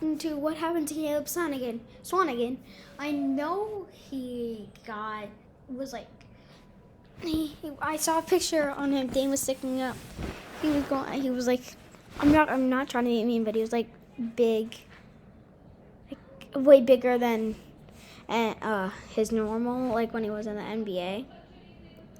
reacting to what happened to Caleb Swanigan. I know I saw a picture on him. Dane was sticking up. He was like, I'm not trying to be mean, but he was like big, like way bigger than his normal, like when he was in the NBA.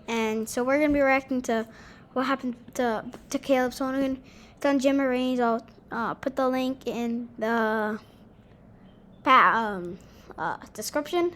And so we're gonna be reacting to what happened to Caleb Swanigan. It's on Jim Marines. I'll put the link in the description.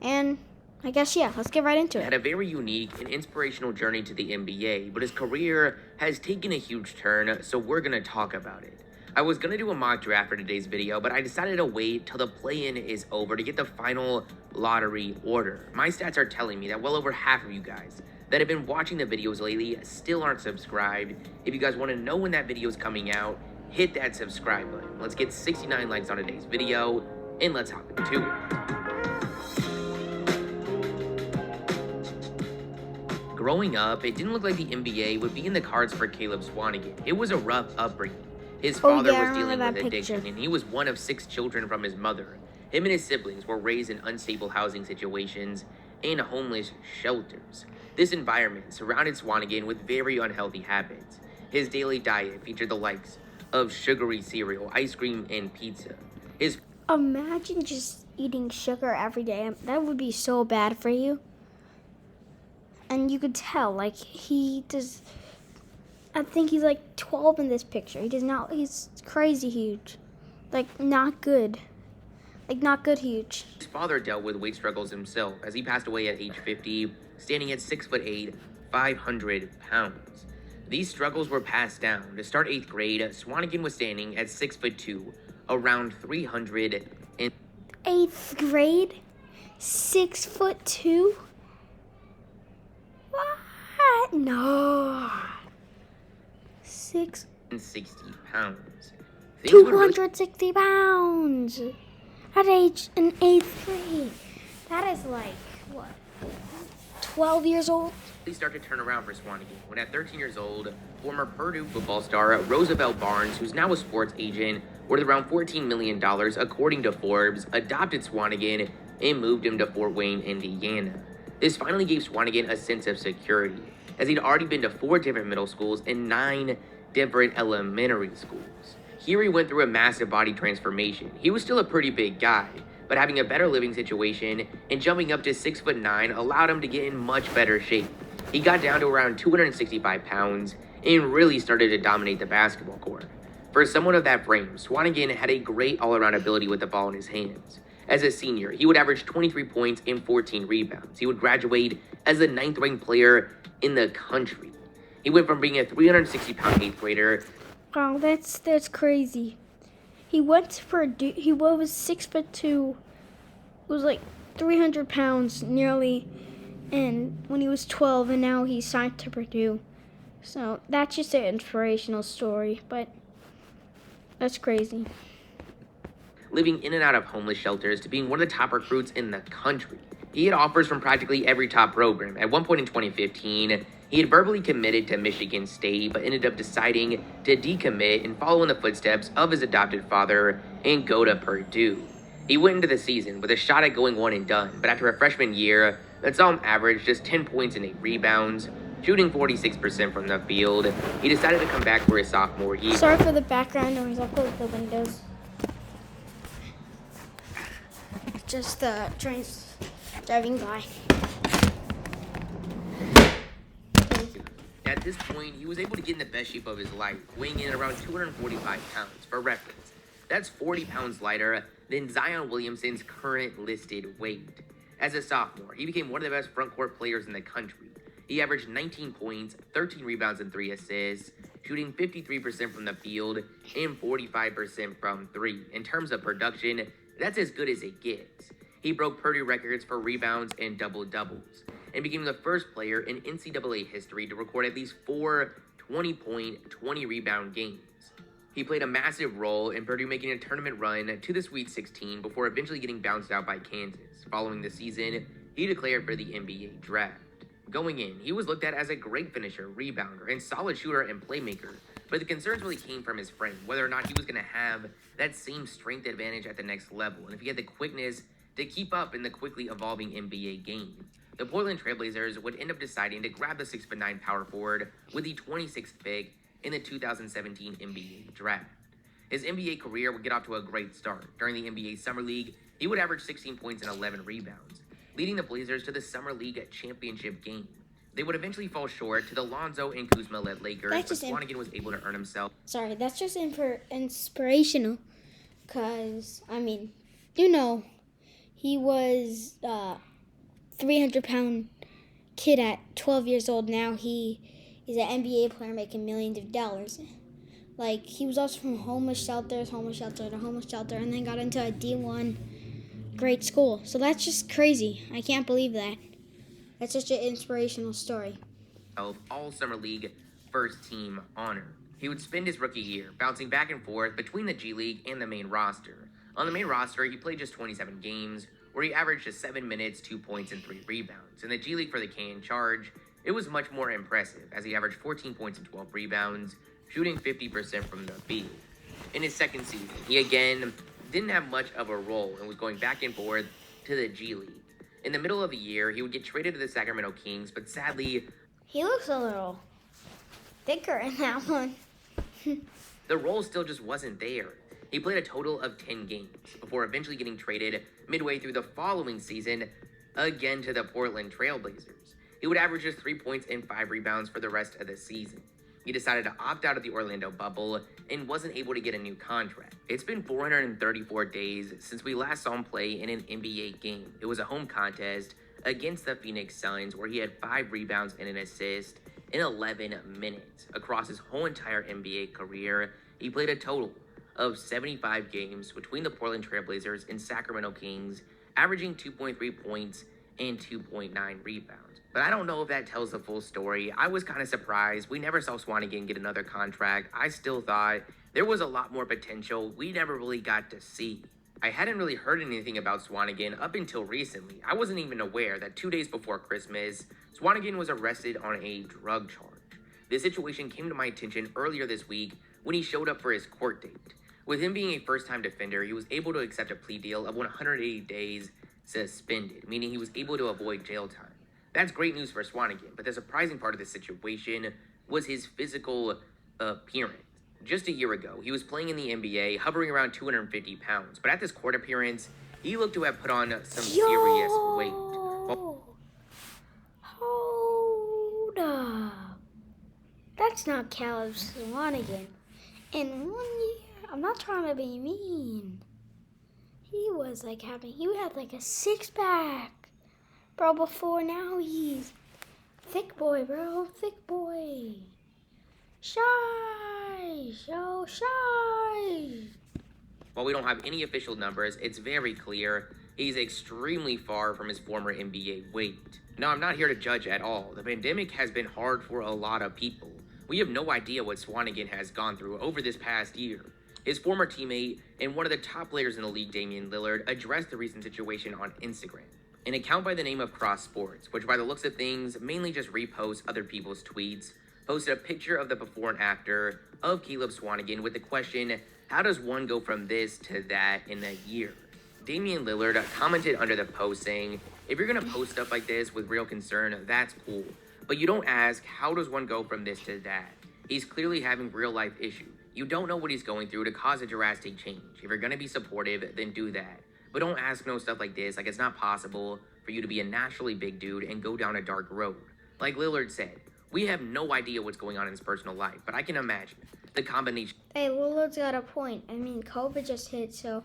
And I guess, yeah, let's get right into it. Had a very unique and inspirational journey to the NBA, but his career has taken a huge turn, so we're going to talk about it. I was going to do a mock draft for today's video, but I decided to wait till the play-in is over to get the final lottery order. My stats are telling me that well over half of you guys that have been watching the videos lately still aren't subscribed. If you guys want to know when that video is coming out, hit that subscribe button. Let's get 69 likes on today's video, and let's hop into it. Growing up, it didn't look like the NBA would be in the cards for Caleb Swanigan. It was a rough upbringing. His father was dealing with addiction, and he was one of 6 children from his mother. Him and his siblings were raised in unstable housing situations and homeless shelters. This environment surrounded Swanigan with very unhealthy habits. His daily diet featured the likes of sugary cereal, ice cream, and pizza. Imagine just eating sugar every day. That would be so bad for you. And you could tell, like, I think he's like 12 in this picture. He's crazy huge. Like, not good. Like, not good huge. His father dealt with weight struggles himself as he passed away at age 50, standing at 6'8", 500 pounds. These struggles were passed down. To start 8th grade, Swanigan was standing at 6'2", around 300. 8th grade? 6'2"? What? No. 60 pounds. 260 pounds at age in 8th grade. That is like, what, 12 years old? They start to turn around for Swanigan when at 13 years old, former Purdue football star Roosevelt Barnes, who's now a sports agent worth around $14 million according to Forbes, adopted Swanigan and moved him to Fort Wayne, Indiana. This finally gave Swanigan a sense of security, as he'd already been to 4 different middle schools and 9 different elementary schools. Here he went through a massive body transformation. He was still a pretty big guy, but having a better living situation and jumping up to 6'9" allowed him to get in much better shape. He got down to around 265 pounds and really started to dominate the basketball court. For someone of that frame, Swanigan had a great all-around ability with the ball in his hands. As a senior, he would average 23 points and 14 rebounds. He would graduate as the 9th-ranked player in the country. He went from being a 360-pound 8th grader. Wow, that's crazy. He went to Purdue. He was 6'2". Was like 300 pounds nearly, and when he was 12, and now he's signed to Purdue. So that's just an inspirational story, but that's crazy. Living in and out of homeless shelters to being one of the top recruits in the country. He had offers from practically every top program. At one point in 2015, he had verbally committed to Michigan State, but ended up deciding to decommit and follow in the footsteps of his adopted father and go to Purdue. He went into the season with a shot at going one and done, but after a freshman year, that saw him average just 10 points and 8 rebounds, shooting 46% from the field. He decided to come back for his sophomore year. Sorry for the background noise. I'll close the windows. Just the trains driving by. At this point, he was able to get in the best shape of his life, weighing in at around 245 pounds. For reference, that's 40 pounds lighter than Zion Williamson's current listed weight. As a sophomore, he became one of the best front court players in the country. He averaged 19 points, 13 rebounds, and 3 assists, shooting 53% from the field and 45% from 3. In terms of production, that's as good as it gets. He broke Purdue records for rebounds and double-doubles, and became the first player in NCAA history to record at least 4 20-point, 20-rebound games. He played a massive role in Purdue making a tournament run to the Sweet 16 before eventually getting bounced out by Kansas. Following the season, he declared for the NBA draft. Going in, he was looked at as a great finisher, rebounder, and solid shooter and playmaker, But the concerns really came from his frame, whether or not he was going to have that same strength advantage at the next level, and if he had the quickness to keep up in the quickly evolving NBA game. The Portland Trailblazers would end up deciding to grab the 6'9" power forward with the 26th pick in the 2017 NBA draft. His NBA career would get off to a great start. During the NBA Summer League, he would average 16 points and 11 rebounds, leading the Blazers to the Summer League championship game. They would eventually fall short to the Lonzo and Kuzma-led Lakers, but Swanigan was able to earn himself. Sorry, that's just inspirational. Because, I mean, he was a 300-pound kid at 12 years old. Now he is an NBA player making millions of dollars. Like, he was also from homeless shelter to homeless shelter, and then got into a D1 great school. So that's just crazy. I can't believe that. That's such an inspirational story. All Summer League first team honor. He would spend his rookie year bouncing back and forth between the G League and the main roster. On the main roster, he played just 27 games, where he averaged just 7 minutes, 2 points, and 3 rebounds. In the G League for the K in charge, it was much more impressive, as he averaged 14 points and 12 rebounds, shooting 50% from the field. In his second season, he again didn't have much of a role and was going back and forth to the G League. In the middle of the year, he would get traded to the Sacramento Kings, but sadly, he looks a little thicker in that one. The role still just wasn't there. He played a total of 10 games before eventually getting traded midway through the following season again to the Portland Trailblazers. He would average just 3 points and 5 rebounds for the rest of the season. He decided to opt out of the Orlando bubble and wasn't able to get a new contract. It's been 434 days since we last saw him play in an NBA game. It was a home contest against the Phoenix Suns where he had 5 rebounds and an assist in 11 minutes. Across his whole entire NBA career, he played a total of 75 games between the Portland Trailblazers and Sacramento Kings, averaging 2.3 points and 2.9 rebounds. But I don't know if that tells the full story. I was kind of surprised. We never saw Swanigan get another contract. I still thought there was a lot more potential we never really got to see. I hadn't really heard anything about Swanigan up until recently. I wasn't even aware that 2 days before Christmas, Swanigan was arrested on a drug charge. This situation came to my attention earlier this week when he showed up for his court date. With him being a first-time defender, he was able to accept a plea deal of 180 days suspended, meaning he was able to avoid jail time. That's great news for Swanigan, but the surprising part of the situation was his physical appearance. Just a year ago, he was playing in the NBA, hovering around 250 pounds, but at this court appearance, he looked to have put on some serious weight. Hold up. That's not Caleb Swanigan. In 1 year, I'm not trying to be mean. He had like a 6-pack. Bro, before now he's thick boy, bro. Thick boy. Shy. While we don't have any official numbers, it's very clear he's extremely far from his former NBA weight. Now, I'm not here to judge at all. The pandemic has been hard for a lot of people. We have no idea what Swanigan has gone through over this past year. His former teammate and one of the top players in the league, Damian Lillard, addressed the recent situation on Instagram. An account by the name of Cross Sports, which by the looks of things mainly just reposts other people's tweets, posted a picture of the before and after of Caleb Swanigan with the question, how does one go from this to that in a year? Damian Lillard commented under the post saying, if you're going to post stuff like this with real concern, that's cool. But you don't ask, how does one go from this to that? He's clearly having real life issues. You don't know what he's going through to cause a drastic change. If you're going to be supportive, then do that. But don't ask no stuff like this, like it's not possible for you to be a naturally big dude and go down a dark road. Like Lillard said, we have no idea what's going on in his personal life, but I can imagine the combination. Hey, Lillard's got a point. I mean, COVID just hit, so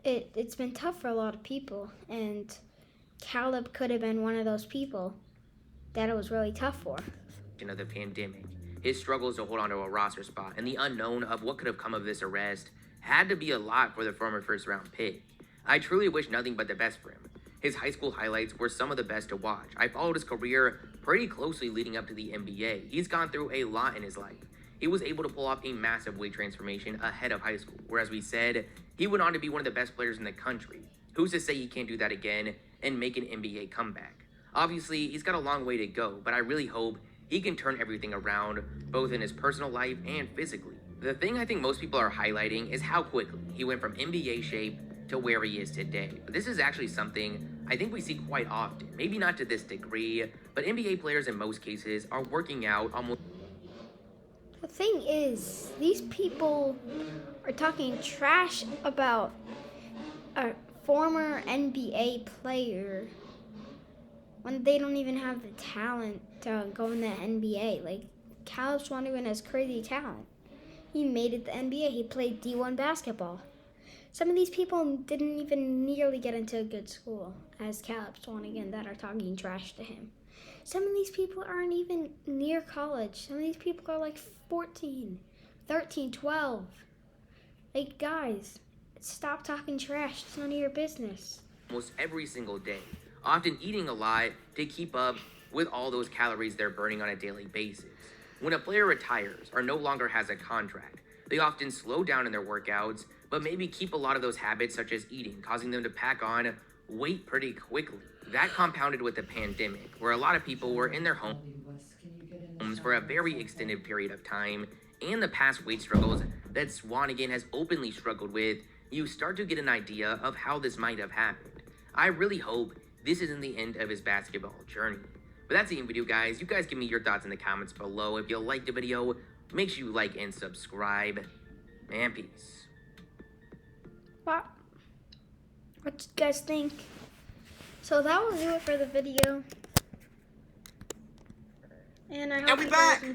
it's been tough for a lot of people. And Caleb could have been one of those people that it was really tough for. Of the pandemic, his struggles to hold on to a roster spot, and the unknown of what could have come of this arrest had to be a lot for the former first-round pick. I truly wish nothing but the best for him. His high school highlights were some of the best to watch. I followed his career pretty closely leading up to the NBA. He's gone through a lot in his life. He was able to pull off a massive weight transformation ahead of high school, where, as we said, he went on to be one of the best players in the country. Who's to say he can't do that again and make an NBA comeback? Obviously, he's got a long way to go, but I really hope he can turn everything around, both in his personal life and physically. The thing I think most people are highlighting is how quickly he went from NBA shape to where he is today. But this is actually something I think we see quite often. Maybe not to this degree, but NBA players in most cases are working out almost. The thing is, these people are talking trash about a former NBA player when they don't even have the talent to go in the NBA. Like, Caleb Swanigan has crazy talent. He made it the NBA. He played D1 basketball. Some of these people didn't even nearly get into a good school as Caleb Swanigan that are talking trash to him. Some of these people aren't even near college. Some of these people are like 14, 13, 12. Like, guys, stop talking trash. It's none of your business. Almost every single day, often eating a lot to keep up with all those calories they're burning on a daily basis. When a player retires or no longer has a contract, they often slow down in their workouts, but maybe keep a lot of those habits such as eating, causing them to pack on weight pretty quickly. That compounded with the pandemic, where a lot of people were in their homes for a very extended period of time, and the past weight struggles that Swanigan has openly struggled with, you start to get an idea of how this might have happened. I really hope this isn't the end of his basketball journey. But that's the end video, guys. You guys give me your thoughts in the comments below. If you liked the video, make sure you like and subscribe. And peace. What do you guys think? So that will do it for the video. And I hope you guys enjoyed.